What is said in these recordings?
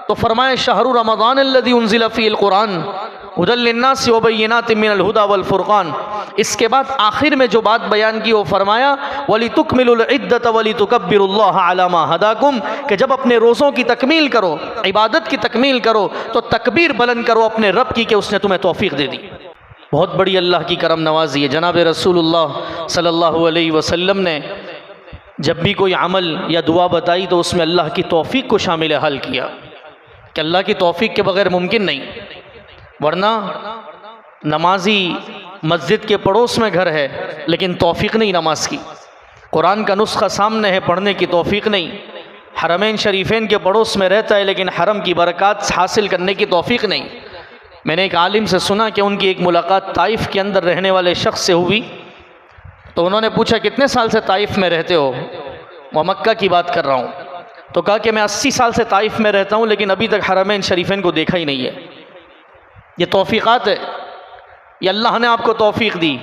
तो फरमाए शहरु रमज़ान अल्लज़ी उन्ज़िला फ़ीहिल क़ुरान हुदल लिन्नासि व बय्यिनातिम मिनल हुदा वल फ़ुरक़ान। इसके बाद आखिर में जो बात बयान की वो फरमाया वलितुकमिलुल इद्दत वलितुकब्बिरुल्लाह अला मा हदाकुम, कि जब अपने रोज़ों की तकमील करो, इबादत की तकमील करो तो तकबीर बुलंद करो अपने रब की कि उसने तुम्हें तौफ़ीक़ दे दी। बहुत बड़ी अल्लाह की करम नवाज़ी है। जनाब रसूलुल्लाह सल्लल्लाहु अलैहि वसल्लम ने जब भी कोई अमल या दुआ बताई तो उसमें अल्लाह की तौफ़ीक़ को शामिल हल किया कि अल्लाह की तौफ़ीक़ के बग़ैर मुमकिन नहीं, वरना नमाजी मस्जिद के पड़ोस में घर है लेकिन तौफ़ीक़ नहीं नमाज की, कुरान का नुस्खा सामने है पढ़ने की तौफ़ीक़ नहीं, हरमैन शरीफैन के पड़ोस में रहता है लेकिन हरम की बरक़ात हासिल करने की तौफ़ीक़ नहीं। मैंने एक आलिम से सुना कि उनकी एक मुलाकात ताइफ़ के अंदर रहने वाले शख्स से हुई, तो उन्होंने पूछा कितने साल से ताइफ़ में रहते हो? मैं मक्का की बात कर रहा हूँ। तो कहा कि मैं 80 साल से ताइफ़ में रहता हूँ लेकिन अभी तक हरमैन शरीफैन को देखा ही नहीं है। ये तौफ़ीक़ात है, ये अल्लाह ने आपको तौफ़ीक़ दी।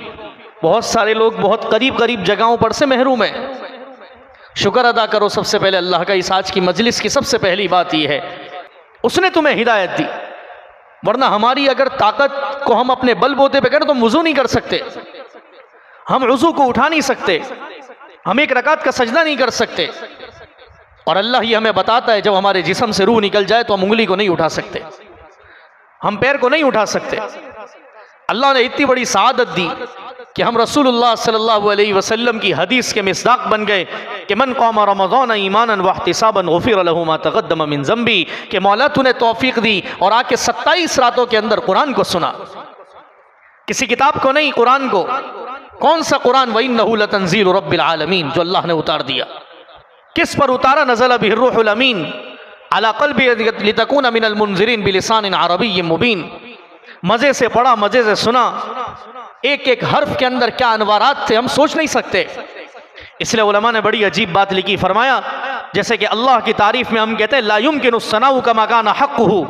बहुत सारे लोग बहुत करीब करीब जगहों पर से महरूम हैं। शुक्र अदा करो सबसे पहले अल्लाह का। इस आज की मजलिस की सबसे पहली बात यह है उसने तुम्हें हिदायत दी, वरना हमारी अगर ताकत को हम अपने बल बोते पे करें तो हम वज़ू नहीं कर सकते, हम वज़ू को उठा नहीं सकते, हम एक रकात का सजदा नहीं कर सकते। और अल्लाह ही हमें बताता है जब हमारे जिस्म से रूह निकल जाए तो हम उंगली को नहीं उठा सकते, हम पैर को नहीं उठा सकते। अल्लाह ने इतनी बड़ी सआदत दी कि हम रसूलुल्लाह सल्लल्लाहु अलैहि वसल्लम की हदीस के मिस्दाक बन गए कि मन क़ाम रमज़ान ईमानन व इहतिसाबन गुफ़िर लहू मा तक़द्दम मिन ज़ंबी, कि मौला तूने तौफ़ीक़ दी और आके 27 रातों के अंदर कुरान को सुना, किसी किताब को नहीं, कुरान को। कौन सा कुरान? व इन्नहु लतंज़ीलु रब्बिल आलमीन, जो अल्लाह ने उतार दिया। किस पर उतारा? नज़ल बिहिर रूहुल अमीन अला क़ल्बि लितकूना मिनल मुनज़िरीन बिलिसानिन अरबिय्यिन मुबीन। मज़े से पढ़ा, मज़े से सुना, एक एक हर्फ के अंदर क्या अनवारात थे हम सोच नहीं सकते। इसलिए उलमा ने बड़ी अजीब बात लिखी, फरमाया जैसे कि अल्लाह की तारीफ में हम कहते हैं ला युमकिनु सनाउ कमा काना हक़्क़ुहु,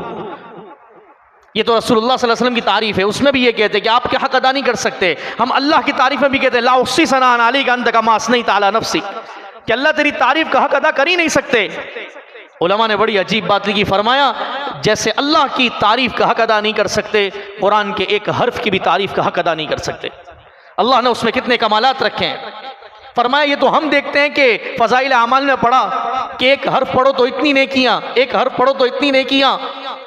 ये तो रसूलुल्लाह सल्लल्लाहु अलैहि वसल्लम की तारीफ है, उसमें भी ये कहते हैं कि आपके हक़ अदा नहीं कर सकते। हम अल्लाह की तारीफ में भी कहते हैं ला उस्सी सनाअन अलैका अंत कमा असनैत अला नफ्सी, कि अल्लाह तेरी तारीफ का हक़ अदा कर ही नहीं सकते। उलमा ने बड़ी अजीब बात लिखी, फरमाया जैसे अल्लाह की तारीफ का हक़ अदा नहीं कर सकते, कुरान के एक हर्फ की भी तारीफ का हक़ अदा नहीं कर सकते। अल्लाह ने उसमें कितने कमालात रखे हैं। फरमाया ये तो हम देखते हैं कि फ़ज़ाइल आमाल में पढ़ा कि एक हर्फ पढ़ो तो इतनी नेकियां, एक हर्फ पढ़ो तो इतनी नेकियां,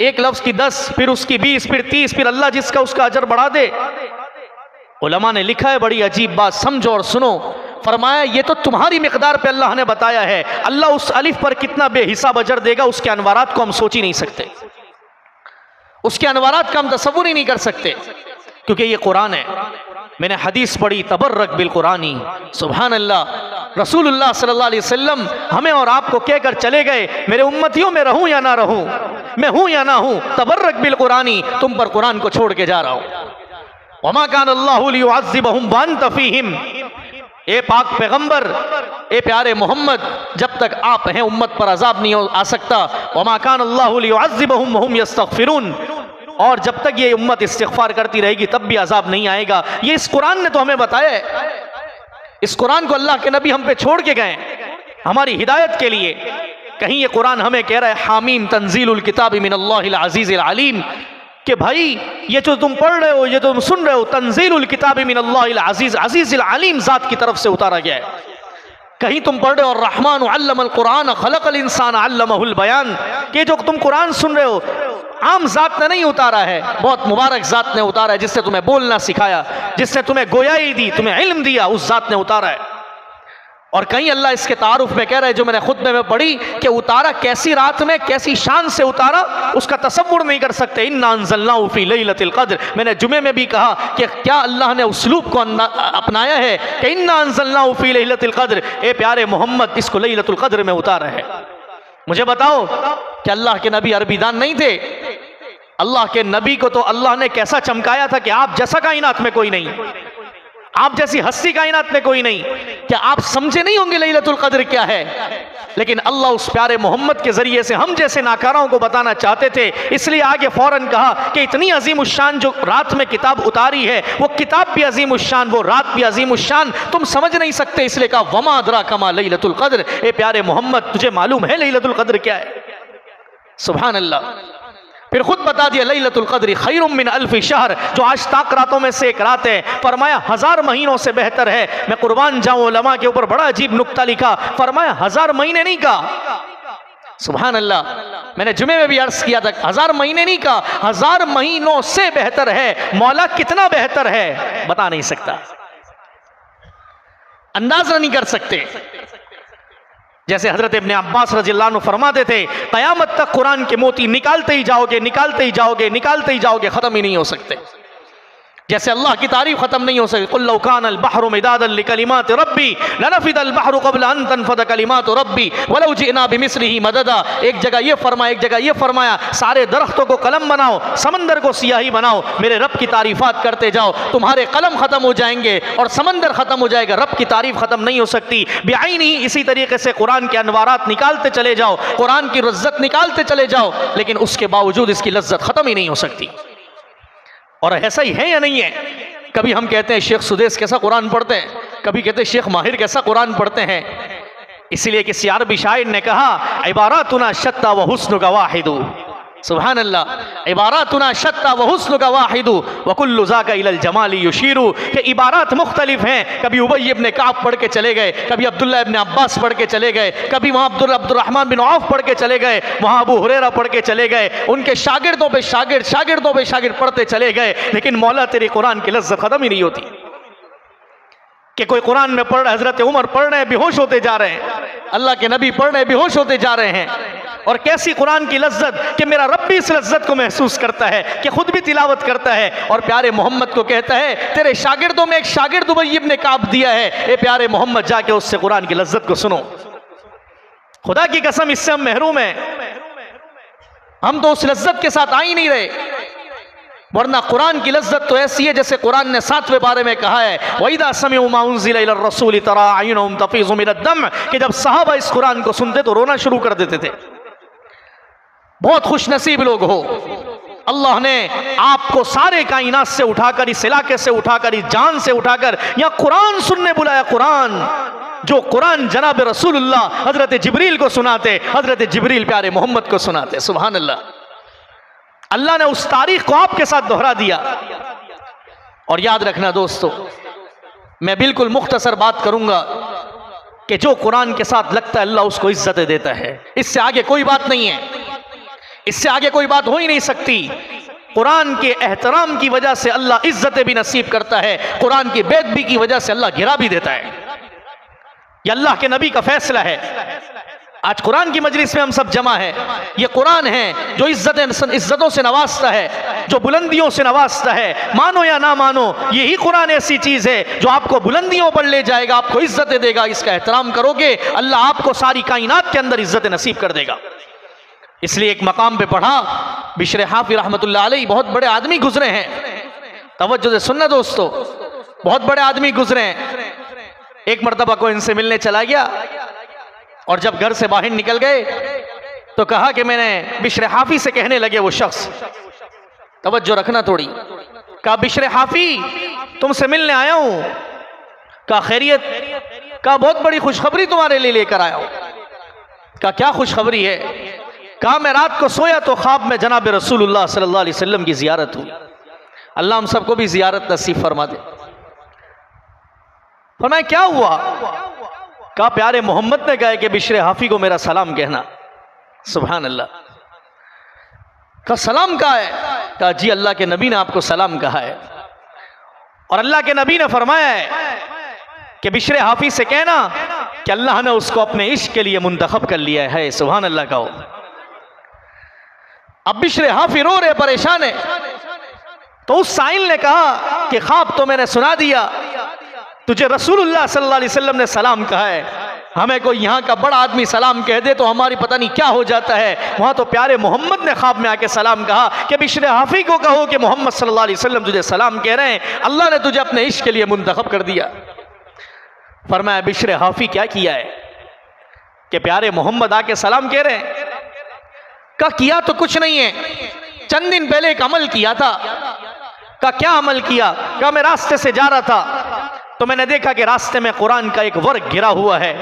एक लफ्ज़ की 10, फिर उसकी 20, फिर 30, फिर अल्लाह जिसका उसका अजर बढ़ा दे। उलमा ने लिखा है बड़ी अजीब बात, समझो और सुनो। फरमाया ये तो तुम्हारी मिक़दार पे अल्लाह ने बताया है, अल्लाह उस अलिफ पर कितना बेहिसाब अजर देगा उसके अनवारात को हम सोच ही नहीं सकते, उसके अनवारात का हम तसव्वुर ही नहीं कर सकते, क्योंकि ये कुरान है। मैंने हदीस पढ़ी तबर्रक बिल कुरानी, सुभान अल्लाह। रसूलुल्लाह सल्लल्लाहु अलैहि वसल्लम हमें और आपको कहकर चले गए मेरे उम्मतियों में रहूं या ना रहूं, मैं हूं या ना हूं, तबर्रक बिल कुरानी, तुम पर कुरान को छोड़ के जा रहा हूं। वमा कान अल्लाहु लियुअज़्ज़िबहुम व अंत फ़ीहिम, ए पाक पैगंबर, ए प्यारे मोहम्मद, जब तक आप हैं उम्मत पर अजाब नहीं आ सकता। वमा कान अल्लाहु लियुअज़्ज़िबहुम व हुम यस्तग़फ़िरून, और जब तक ये उम्मत इस्तिग़फ़ार करती रहेगी तब भी अजाब नहीं आएगा। ये इस कुरान ने तो हमें बताया है, इस कुरान को अल्लाह के नबी हम पे छोड़ के गए हमारी हिदायत के लिए। कहीं ये कुरान हमें कह रहा है हामीम तंजीलुल किताबि मिनल्लाहिल अज़ीज़िल अलीम, कि भाई ये जो तुम पढ़ रहे हो, ये तुम सुन रहे हो, तंजीलुल किताबि मिनल्लाहिल अज़ीज़ अज़ीज़िल अलीम ज़ात की तरफ से उतारा गया है। कहीं तुम पढ़ रहे हो रहमान अल्लमल कुरान खलक़ल इंसान अल्लमहुल बयान, कि जो तुम कुरान सुन रहे हो आम ज़ात ने नहीं उतारा है, बहुत मुबारक ज़ात ने उतारा है, जिसने तुम्हें बोलना सिखाया, जिसने तुम्हें गोयाई दी, तुम्हें इल्म दिया, उस ज़ात ने उतारा है। और कहीं अल्लाह इसके तारुफ में कह रहा है जो मैंने खुतबे में पढ़ी कि उतारा कैसी रात में, कैसी शान से उतारा, उसका तसव्वुर नहीं कर सकते। इन्ना अंज़लनाहु फ़ी लैलतिल क़द्र, मैंने जुमे में भी कहा कि क्या अल्लाह ने उसलूब को अपनाया है कि इन्ना अंज़लनाहु फ़ी लैलतिल क़द्र, ए प्यारे मोहम्मद इसको लैलतुल क़द्र में उतारा है। मुझे बताओ कि अल्लाह के नबी अरबी दान नहीं थे? अल्लाह के नबी को तो अल्लाह ने कैसा चमकाया था कि आप जैसा कायनात में कोई नहीं, आप जैसी हस्ती कायनात में कोई नहीं। क्या आप समझे नहीं होंगे लैलतुल क़द्र क्या है? लेकिन अल्लाह उस प्यारे मोहम्मद के जरिए से हम जैसे नाकाराओं को बताना चाहते थे, इसलिए आगे फौरन कहा कि इतनी अजीमुश्शान जो रात में किताब उतारी है, वो किताब भी अजीमुश्शान, वो रात भी अजीमुश्शान, तुम समझ नहीं सकते, इसलिए कहा वमा अदराका मा लैलतुल क़द्र, ए प्यारे मोहम्मद तुझे मालूम है लैलतुल क़द्र क्या है? सुभान अल्लाह। फिर खुद बता दिया लैलतुल क़द्र खैरुम मिन अल्फि शहर, जो आज तक रातों में से एक रात है, फरमाया 1000 महीनों से बेहतर है। मैं कुर्बान जाऊं, उलमा के ऊपर बड़ा अजीब नुक्ता लिखा, फरमाया 1000 महीने नहीं कहा, सुभान अल्लाह। मैंने जुमे में भी अर्ज किया था 1000 महीने नहीं कहा, 1000 महीनों से बेहतर है। मौला कितना बेहतर है बता नहीं सकता, अंदाजा नहीं कर सकते। जैसे हजरत इब्ने अब्बास रज़ियल्लाहु अन्हु फरमाते थे, क़यामत तक कुरान के मोती निकालते ही जाओगे, निकालते ही जाओगे, निकालते ही जाओगे, खत्म ही नहीं हो सकते। जैसे अल्लाह की तारीफ खत्म नहीं हो सकती। कुल लौ कानल बहरु मिदादन लिकलिमाति रब्बी लनफिदल बहरु क़ब्ल अन तनफद कलिमातु रब्बी वलौ जिअना बिमिस्लिही मददा। एक जगह ये फरमाया, एक जगह ये फरमाया, सारे दरख्तों को कलम बनाओ, समंदर को सियाही बनाओ, मेरे रब की तारीफात करते जाओ, तुम्हारे कलम खत्म हो जाएंगे और समंदर खत्म हो जाएगा, रब की तारीफ खत्म नहीं हो सकती। बेआईनी इसी तरीके से कुरान के अनवारात निकालते चले जाओ, कुरान की लज्जत निकालते चले जाओ, लेकिन उसके बावजूद इसकी लज्जत खत्म ही नहीं हो सकती। और ऐसा ही है या नहीं है? कभी हम कहते हैं शेख सुदेश कैसा कुरान पढ़ते हैं, कभी कहते हैं शेख माहिर कैसा कुरान पढ़ते हैं। इसीलिए किसी अरबी शायर ने कहा, इबारातुना शत्ता व हुस्नुका वाहिदु, सुभान अल्लाह, इबारातुना शत्ता व हुस्नुका वाहिदु व कुल्लु ज़ाका इलल जमाली युशीरु। कि इबारात मुख्तलिफ हैं, कभी उबई इब्ने काब पढ़ के चले गए, कभी अब्दुल्ला इब्ने अब्बास पढ़ के चले गए, कभी वहाँ अब्दुर्रहमान बिन औफ पढ़ के चले गए, वहाँ अबू हुरैरा पढ़ के चले गए, उनके शागिर्दों पे शागिर्द, शागिर्दों पे शागिर्द पढ़ते चले गए, लेकिन मौला तेरी कुरान की लज्जत खत्म ही नहीं होती। कि कोई कुरान में पढ़ रहे, हजरत उमर पढ़ रहे हैं, बेहोश होते जा रहे हैं, अल्लाह के नबी पढ़ रहे हैं, बेहोश होते जा रहे हैं। और कैसी कुरान की लज्जत कि मेरा रब भी इस लज्जत को महसूस करता है, कि खुद भी तिलावत करता है और प्यारे मोहम्मद को कहता है, तेरे शागिर्दों में एक शागिर्द उबई इब्ने काब दिया है, ए प्यारे मोहम्मद जाके उससे कुरान की लज्जत को सुनो। खुदा की कसम इससे हम महरूम हैं, हम तो उस लज्जत के साथ आ ही नहीं रहे। वरना कुरान की लज्जत तो ऐसी है जैसे कुरान ने 7वें बारे में कहा है, वइदा समिउ मा उन्ज़िला इलर रसूल तरा अयुनहुम तफीज़ु मिनद दम, कि जब सहाबा इस कुरान को सुनते तो रोना शुरू कर देते थे। बहुत खुशनसीब लोग हो, अल्लाह ने आपको सारे कायनात से उठाकर, इस इलाके से उठाकर, इस जान से उठाकर यहाँ कुरान सुनने बुलाया। कुरान, जो कुरान जनाब रसूलुल्लाह हजरत जिब्रील को सुनाते, हजरत जिब्रील प्यारे मोहम्मद को सुनाते, सुभान अल्लाह। अल्लाह ने उस तारीख को आपके साथ दोहरा दिया। और याद रखना दोस्तों, मैं बिल्कुल मुख्तसर बात करूंगा कि जो कुरान के साथ लगता है अल्लाह उसको इज्जत देता है, इससे आगे कोई बात नहीं है, इससे आगे कोई बात हो ही नहीं सकती। कुरान के एहतराम की वजह से अल्लाह इज्जत भी नसीब करता है, कुरान की बेअदबी की वजह से अल्लाह गिरा भी देता है। यह अल्लाह के नबी का फैसला है। आज कुरान की मजलिस में हम सब जमा है, ये कुरान है जो इज्जतों से नवाजता है, जो बुलंदियों से नवाजता है। मानो या ना मानो, यही कुरान ऐसी चीज है जो आपको बुलंदियों पर ले जाएगा, आपको इज्जत देगा। इसका एहतराम करोगे, अल्लाह आपको सारी कायनात के अंदर इज्जत नसीब कर देगा। इसलिए एक मकाम पे पढ़ा, बिश्र हाफी रहमतुल्लाह अलैह बहुत बड़े आदमी गुजरे हैं, तवज्जो से सुनना दोस्तों, बहुत बड़े आदमी गुजरे हैं। एक मर्तबा को इनसे मिलने चला गया और जब घर से बाहर निकल गए तो कहा कि मैंने बिश्र हाफी से कहने लगे वो शख्स, तवज्जो रखना थोड़ी, कहा बिश्र हाफी तुमसे मिलने आया हूं। कहा खैरियत? कहा बहुत बड़ी खुशखबरी तुम्हारे लिए लेकर आया हूं। कहा क्या खुशखबरी है? कहा मैं रात को सोया तो ख्वाब में जनाब रसूलुल्लाह सल्लल्लाहु अलैहि वसल्लम की जियारत हुई। अल्लाह हम सबको भी जियारत नसीब फरमा दे। फरमाया क्या हुआ? कहा प्यारे मोहम्मद ने कहा कि बिश्र हाफी को मेरा सलाम कहना। सुभान अल्लाह। कहा सलाम कहा है? कहा जी अल्लाह के नबी ने आपको सलाम कहा है, और अल्लाह के नबी ने फरमाया है कि बिश्र हाफी से कहना कि अल्लाह ने उसको अपने इश्क के लिए मुंतखब कर लिया है। सुभान अल्लाह कहो। अब बिश्र हाफी रो रहे, परेशान है। तो उस साइल ने कहा कि ख्वाब तो मैंने सुना दिया, तुझे रसूलुल्लाह सल्लल्लाहु अलैहि वसल्लम ने सलाम कहा है, हमें कोई यहाँ का बड़ा आदमी सलाम कह दे तो हमारी पता नहीं क्या हो जाता है। वहाँ तो प्यारे मोहम्मद ने ख्वाब में आके सलाम कहा कि बिश्र हाफी को कहो कि मोहम्मद सल्लल्लाहु अलैहि वसल्लम तुझे सलाम कह रहे हैं, अल्लाह ने तुझे अपने इश्क के लिए मुंतखब कर दिया। फरमाया बिश्र हाफी क्या किया है कि प्यारे मोहम्मद आके सलाम कह रहे हैं? का किया तो कुछ नहीं है, चंद दिन पहले एक अमल किया था। का क्या अमल किया? का मैं रास्ते से जा रहा था तो मैंने देखा कि रास्ते में कुरान का एक वर्ग गिरा हुआ है,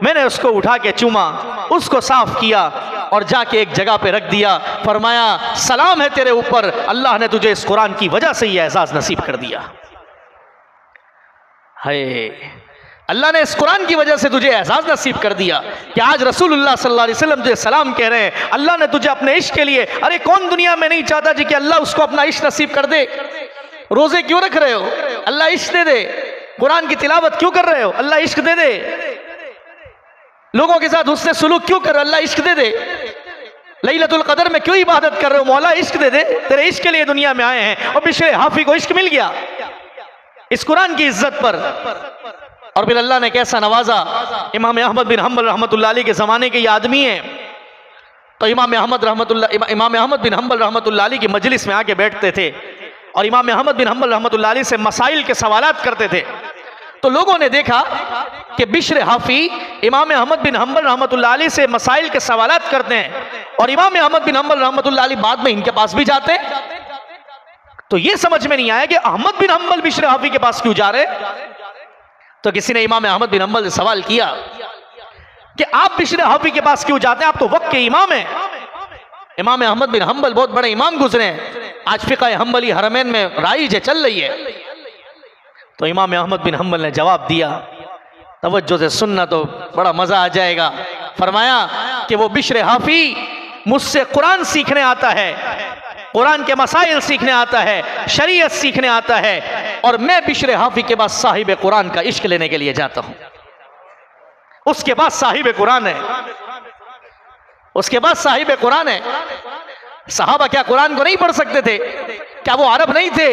मैंने उसको उठा के चूमा, उसको साफ किया, और जाके एक जगह पे रख दिया। फरमाया सलाम है तेरे ऊपर, अल्लाह ने तुझे इस कुरान की वजह से ये एजाज नसीब कर दिया है। अल्लाह ने इस कुरान की वजह से तुझे एहसास नसीब कर दिया कि आज रसूलुल्लाह सल्लल्लाहु अलैहि वसल्लम तुझे सलाम कह रहे हैं। अल्लाह ने तुझे अपने इश्क के लिए, अरे कौन दुनिया में नहीं चाहता जी कि अल्लाह उसको अपना इश्क नसीब कर दे। रोजे क्यों रख रहे हो, अल्लाह इश्क दे दे। कुरान की तिलावत क्यों कर रहे हो, अल्लाह इश्क दे दे। लोगों के साथ हुस्न सुलूक क्यों कर रहे हो, अल्लाह इश्क दे दे। लैलतुल कदर में क्यों इबादत कर रहे हो, मौला इश्क दे दे। तेरे इश्क के लिए दुनिया में आए हैं। और बिशरे हाफी को इश्क मिल गया इस कुरान की इज्जत पर। और फिर अल्लाह ने कैसा नवाजा। इमाम अहमद बिन हम्बल रहमतुल्लाह अलैह के ज़माने के ये आदमी हैं। तो इमाम अहमद बिन हम्बल रहमतुल्लाह अलैह की मजलिस में आके बैठते थे और इमाम अहमद बिन हम्बल रहमतुल्लाह अलैह से मसाइल के सवालात करते थे। तो लोगों ने देखा कि बिश्र हाफी इमाम अहमद बिन हम्बल रहमतुल्लाह अलैह से मसाइल के सवालात करते हैं और इमाम अहमद बिन हम्बल रहमतुल्लाह अलैह बाद में इनके पास भी जाते हैं। तो ये समझ में नहीं आया कि अहमद बिन हम्बल बिश्र हाफी के पास क्यों जा रहे। तो किसी ने इमाम अहमद बिन हम्बल से सवाल किया कि आप बिश्र हाफी के पास क्यों जाते हैं, आप तो वक्त के इमाम हैं। इमाम अहमद बिन हम्बल बहुत बड़े इमाम गुजरे हैं, आज फिक़ह हम्बली हरमैन में राइज है, चल रही है। तो इमाम अहमद बिन हम्बल ने जवाब दिया, तवज्जो से सुनना तो बड़ा मजा आ जाएगा। फरमाया कि वो बिश्र हाफी मुझसे कुरान सीखने आता है, कुरान के मसाइल सीखने आता है, शरीयत सीखने आता है, और मैं बिश्र हाफी के पास साहिब कुरान का इश्क लेने के लिए जाता हूं। उसके पास साहिब कुरान है, उसके पास साहिब कुरान है। सहाबा क्या कुरान को नहीं पढ़ सकते थे, क्या वो अरब नहीं थे?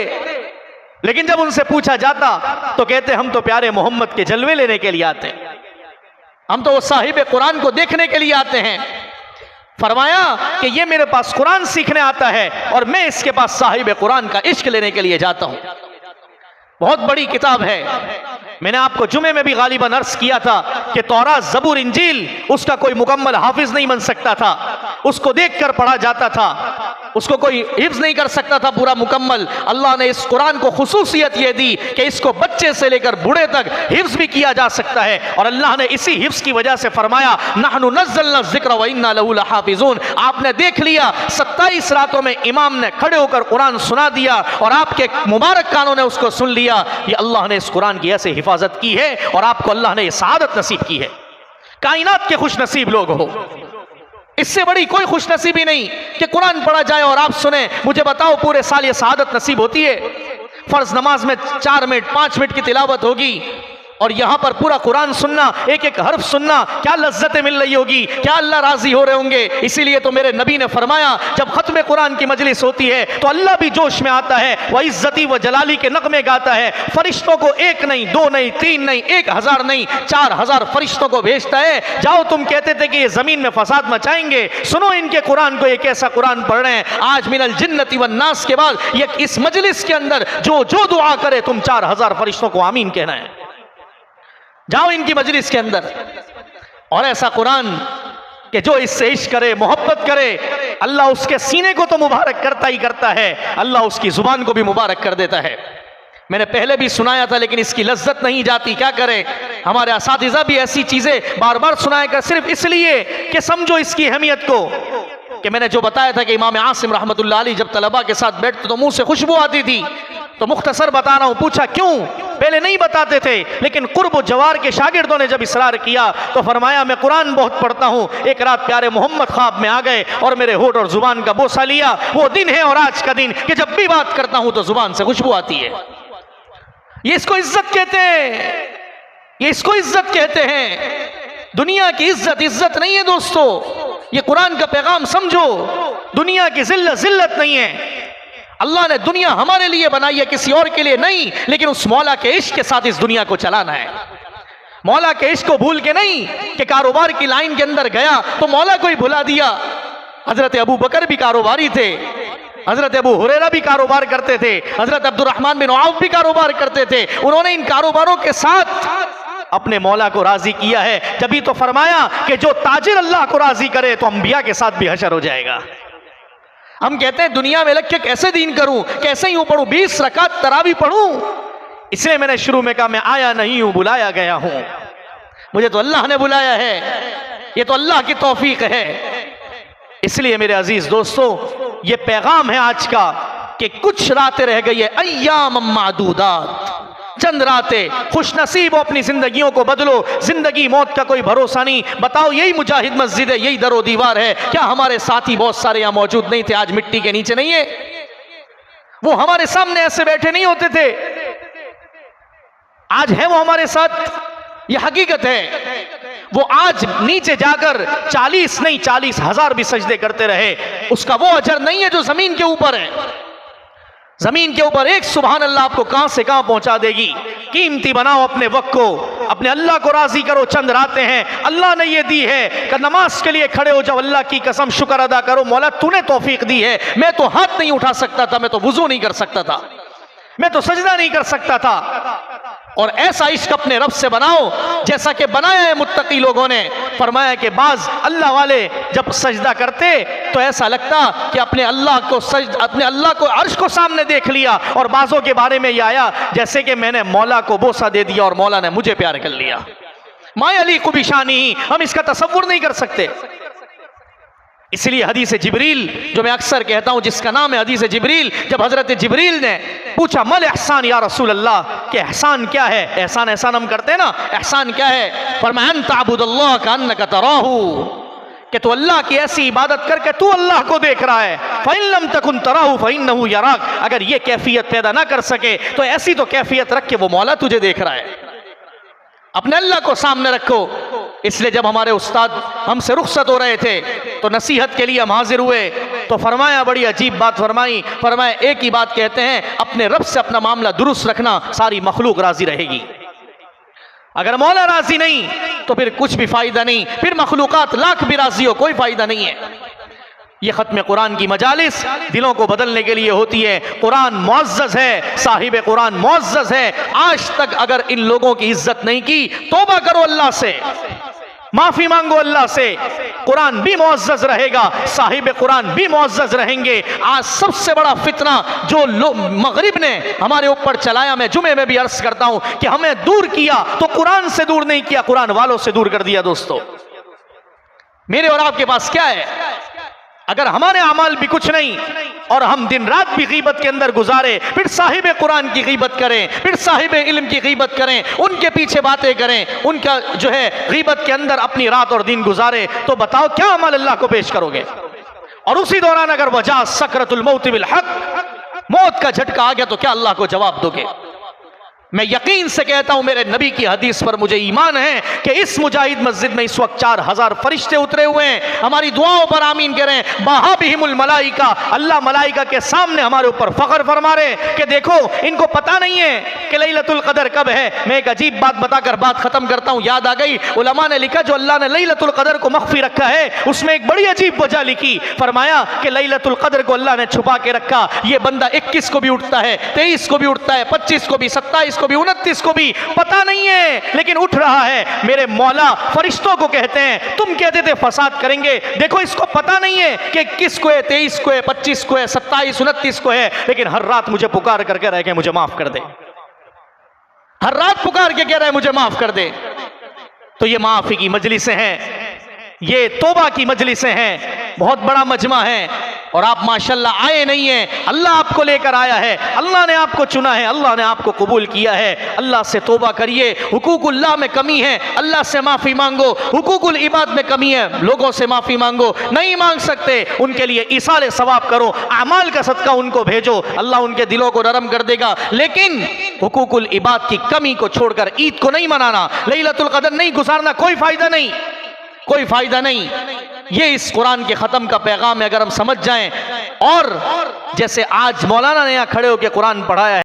लेकिन जब उनसे पूछा जाता तो कहते हम तो प्यारे मोहम्मद के जलवे लेने के लिए आते हैं, हम तो वो साहिब कुरान को देखने के लिए आते हैं। फरमाया कि ये मेरे पास कुरान सीखने आता है और मैं इसके पास साहिब कुरान का इश्क लेने के लिए जाता हूं। बहुत बड़ी किताब है। मैंने आपको जुमे में भी गालिबन अर्ज किया था कि तौरात, ज़बूर, इंजील उसका कोई मुकम्मल हाफिज नहीं बन सकता था, उसको देखकर पढ़ा जाता था, उसको कोई हिफ्ज नहीं कर सकता था पूरा मुकम्मल। अल्लाह ने इस कुरान को खुसूसियत ये दी कि इसको बच्चे से लेकर बूढ़े तक हिफ्ज भी किया जा सकता है। और अल्लाह ने इसी हिफ्ज की वजह से फरमाया नहनु नज़्ज़लना ज़िक्र व इन्ना लहू लहाफ़िज़ून। आपने देख लिया 27 रातों में इमाम ने खड़े होकर कुरान सुना दिया और आपके मुबारक कानों ने उसको सुन लिया। ये अल्लाह ने इस कुरान की ऐसे हिफाजत की है और आपको अल्लाह ने सआदत नसीब की है। कायनात के खुश नसीब लोग हो, इससे बड़ी कोई खुश नसीबी नहीं कि कुरान पढ़ा जाए और आप सुने। मुझे बताओ पूरे साल ये सआदत नसीब होती है? फर्ज नमाज में 4 मिनट 5 मिनट की तिलावत होगी और यहां पर पूरा कुरान सुनना, एक एक हर्फ सुनना, क्या लज्जतें मिल रही होगी, क्या अल्लाह राजी हो रहे होंगे। इसीलिए तो मेरे नबी ने फरमाया जब खत्म कुरान की मजलिस होती है तो अल्लाह भी जोश में आता है, वह इज्जती व जलाली के नगमे गाता है। फरिश्तों को 1 नहीं 2 नहीं 3 नहीं 1000 नहीं 4000 फरिश्तों को भेजता है। जाओ, तुम कहते थे कि ये जमीन में फसाद मचाएंगे, सुनो इनके कुरान को, ये कैसा कुरान पढ़ रहे हैं। आज मिनल जिन्नति वन नास के बाद ये इस मजलिस के अंदर जो जो दुआ करे तुम 4000 फरिश्तों को आमीन कहना है। जाओ इनकी मजलिस के अंदर, और ऐसा कुरान कि जो इससे इश्क करे, मोहब्बत करे, अल्लाह उसके सीने को तो मुबारक करता ही करता है, अल्लाह उसकी जुबान को भी मुबारक कर देता है। मैंने पहले भी सुनाया था लेकिन इसकी लज्जत नहीं जाती, क्या करें। हमारे असातिज़ा भी ऐसी चीजें बार बार सुनाया कर सिर्फ इसलिए कि समझो इसकी अहमियत को। कि मैंने जो बताया था कि इमाम आसिम रहमतुल्लाह अलैह जब तलबा के साथ बैठते तो मुंह से खुशबू आती थी, तो मुख्तसर बता रहा हूं। पूछा क्यों, पहले नहीं बताते थे, लेकिन कुर्ब जवार के शागिर्दों ने जब इसरार किया तो फरमाया मैं कुरान बहुत पढ़ता हूं। एक रात प्यारे मोहम्मद ख्वाब में आ गए और मेरे होठ और जुबान का बोसा लिया। वो दिन है और आज का दिन कि जब भी बात करता हूं तो जुबान से खुशबू आती है। ये इसको इज्जत कहते हैं, ये इसको इज्जत कहते हैं। दुनिया की इज्जत इज्जत नहीं है दोस्तों, ये कुरान का पैगाम समझो। दुनिया की जिल्लत जिल्लत नहीं है। अल्लाह ने दुनिया हमारे लिए बनाई है, किसी और के लिए नहीं, लेकिन उस मौला के इश्क के साथ इस दुनिया को चलाना है। मौला के इश्क को भूल के नहीं कि कारोबार की लाइन के अंदर गया तो मौला को ही भुला दिया। हजरत अबू बकर भी कारोबारी थे, हजरत अबू हुरैरा भी कारोबार करते थे, हजरत अब्दुर्रहमान बिन औफ भी कारोबार करते थे। उन्होंने इन कारोबारों के साथ अपने मौला को राजी किया है। जभी तो फरमाया कि जो ताजिर अल्लाह को राजी करे तो अंबिया के साथ भी हशर हो जाएगा। हम कहते हैं दुनिया में लग के कैसे दीन करूं, कैसे यूं पढ़ूं, 20 रकात तरावी पढ़ूं। इसलिए मैंने शुरू में कहा मैं आया नहीं हूं, बुलाया गया हूं। मुझे तो अल्लाह ने बुलाया है, ये तो अल्लाह की तौफीक है। इसलिए मेरे अजीज दोस्तों, ये पैगाम है आज का कि कुछ रातें रह गई है, अय्याम मादूदात, चंद रातें, खुश नसीब हो, अपनी जिंदगियों को बदलो। जिंदगी मौत का कोई भरोसा नहीं। बताओ, यही मुजाहिद मस्जिद है, यही दरो दीवार है। क्या हमारे साथी बहुत सारे यहां मौजूद नहीं थे, आज मिट्टी के नीचे नहीं है? वो हमारे सामने ऐसे बैठे नहीं होते थे, आज है वो हमारे साथ। ये हकीकत है। वो आज नीचे जाकर 40 नहीं 40,000 भी सजदे करते रहे, उसका वो अजर नहीं है जो जमीन के ऊपर है। जमीन के ऊपर एक सुभान अल्लाह आपको कहां से कहां पहुंचा देगी। कीमती बनाओ अपने वक्त को, अपने अल्लाह को राजी करो। चंद रातें हैं, अल्लाह ने ये दी है कि नमाज के लिए खड़े हो जाओ। अल्लाह की कसम शुक्र अदा करो, मौला तूने तौफीक दी है। मैं तो हाथ नहीं उठा सकता था, मैं तो वुजू नहीं कर सकता था, मैं तो सजदा नहीं कर सकता था। और ऐसा इश्क अपने रब से बनाओ जैसा कि बनाया है मुत्तकी लोगों ने। फरमाया कि बाज अल्लाह वाले जब सजदा करते तो ऐसा लगता कि अपने अल्लाह को अर्श को सामने देख लिया। और बाजों के बारे में यह आया जैसे कि मैंने मौला को बोसा दे दिया और मौला ने मुझे प्यार कर लिया। माय अली कुबिशानी, हम इसका तसव्वुर नहीं कर सकते। इसलिए हदीस जिब्रील, जो मैं अक्सर कहता हूं जिसका नाम है हदीस जिब्रील, जब हजरत जिब्रील ने पूछा मल एहसान या रसूल अल्लाह, कि एहसान क्या है? एहसान एहसान हम करते हैं ना, एहसान क्या है? फरमाया अन तअबुदल्लाह कअन्नका तराहू, कि तू अल्लाह की ऐसी इबादत करके तू अल्लाह को देख रहा है। फ़इन लम तकुन तराहू फ़इन्नहू यराक, अगर ये कैफियत पैदा ना कर सके तो ऐसी तो कैफियत रख के वो मौला तुझे देख रहा है। अपने अल्लाह को सामने रखो। इसलिए जब हमारे उस्ताद हमसे रुखसत हो रहे थे तो नसीहत के लिए हम हाजिर हुए तो फरमाया, बड़ी अजीब बात फरमाई। फरमाया एक ही बात कहते हैं, अपने रब से अपना मामला दुरुस्त रखना, सारी मखलूक राजी रहेगी। अगर मौला राजी नहीं तो फिर कुछ भी फायदा नहीं, फिर मखलूकात लाख भी राजी हो, कोई फायदा नहीं है। ये खत्म कुरान की मजालिस दिलों को बदलने के लिए होती है। कुरान मुअज़्ज़ज़ है, साहिब कुरान मुअज़्ज़ज़ है। आज तक अगर इन लोगों की इज्जत नहीं की, तौबा करो अल्लाह से, माफी मांगो अल्लाह से। कुरान भी मुअज़्ज़ज़ रहेगा, साहिब कुरान भी मुअज़्ज़ज़ रहेंगे। आज सबसे बड़ा फितना जो मगरिब ने हमारे ऊपर चलाया, मैं जुमे में भी अर्ज करता हूं कि हमें दूर किया तो कुरान से दूर नहीं किया, कुरान वालों से दूर कर दिया। दोस्तों, मेरे और आपके पास क्या है? अगर हमारे अमाल भी कुछ नहीं और हम दिन रात भी गीबत के अंदर गुजारे, फिर साहिब कुरान की गीबत करें, फिर साहिब इल्म की गीबत करें, उनके पीछे बातें करें, उनका जो है गीबत के अंदर अपनी रात और दिन गुजारे, तो बताओ क्या अमल अल्लाह को पेश करोगे? और उसी दौरान अगर वजह सकरतुल मौत बिल हक, मौत का झटका आ गया तो क्या अल्लाह को जवाब दोगे? मैं यकीन से कहता हूं, मेरे नबी की हदीस पर मुझे ईमान है कि इस मुजाहिद मस्जिद में इस वक्त 4000 फरिश्ते उतरे हुए हैं। हमारी दुआओं पर आमीन करें। बाहाबिहिमुल मलाइका, अल्लाह मलाइका के सामने हमारे ऊपर फख्र फरमा रहे कि देखो, इनको पता नहीं है कि लैलतुल कदर कब है। मैं एक अजीब बात बताकर बात खत्म करता हूं, याद आ गई। उलमा ने लिखा जो अल्लाह ने लैलतुल कदर को मख्फी रखा है, उसमें एक बड़ी अजीब वजह लिखी। फरमाया कि लैलतुल कदर को अल्लाह ने छुपा के रखा। ये बंदा 21 को भी उठता है, 23 को भी उठता है, 25 को भी, 27 को भी, 29 को भी, पता नहीं है लेकिन उठ रहा है। मेरे मौला फरिश्तों को कहते हैं, तुम कहते थे फसाद करेंगे, देखो इसको पता नहीं है कि 21 को है, 23 को है, 25 को है, 27, 29 को है, लेकिन हर रात मुझे पुकार करके रह के मुझे माफ कर दे। हर रात पुकार के कह रहा है मुझे माफ कर दे। तो ये माफी की मजलिसें हैं, ये तौबा की मजलिसें हैं, बहुत बड़ा मजमा है। और आप माशाल्लाह आए नहीं हैं, अल्लाह आपको लेकर आया है, अल्लाह ने आपको चुना है, अल्लाह ने आपको कबूल किया है। अल्लाह से तौबा करिए। हुकूकुल्लाह में कमी है, अल्लाह से माफ़ी मांगो। हुकूकुल इबाद में कमी है, लोगों से माफ़ी मांगो। नहीं मांग सकते, उनके लिए इसाले सवाब करो, अमाल का सदका उनको भेजो, अल्लाह उनके दिलों को नरम कर देगा। लेकिन हुकूकुल इबाद की कमी को छोड़कर ईद को नहीं मनाना, लैलतुल कदर नहीं गुजारना, कोई फायदा नहीं, कोई फायदा नहीं। ये इस कुरान के ख़त्म का पैगाम है। अगर हम समझ जाएं, और जैसे आज मौलाना ने यहाँ खड़े होकर कुरान पढ़ाया है,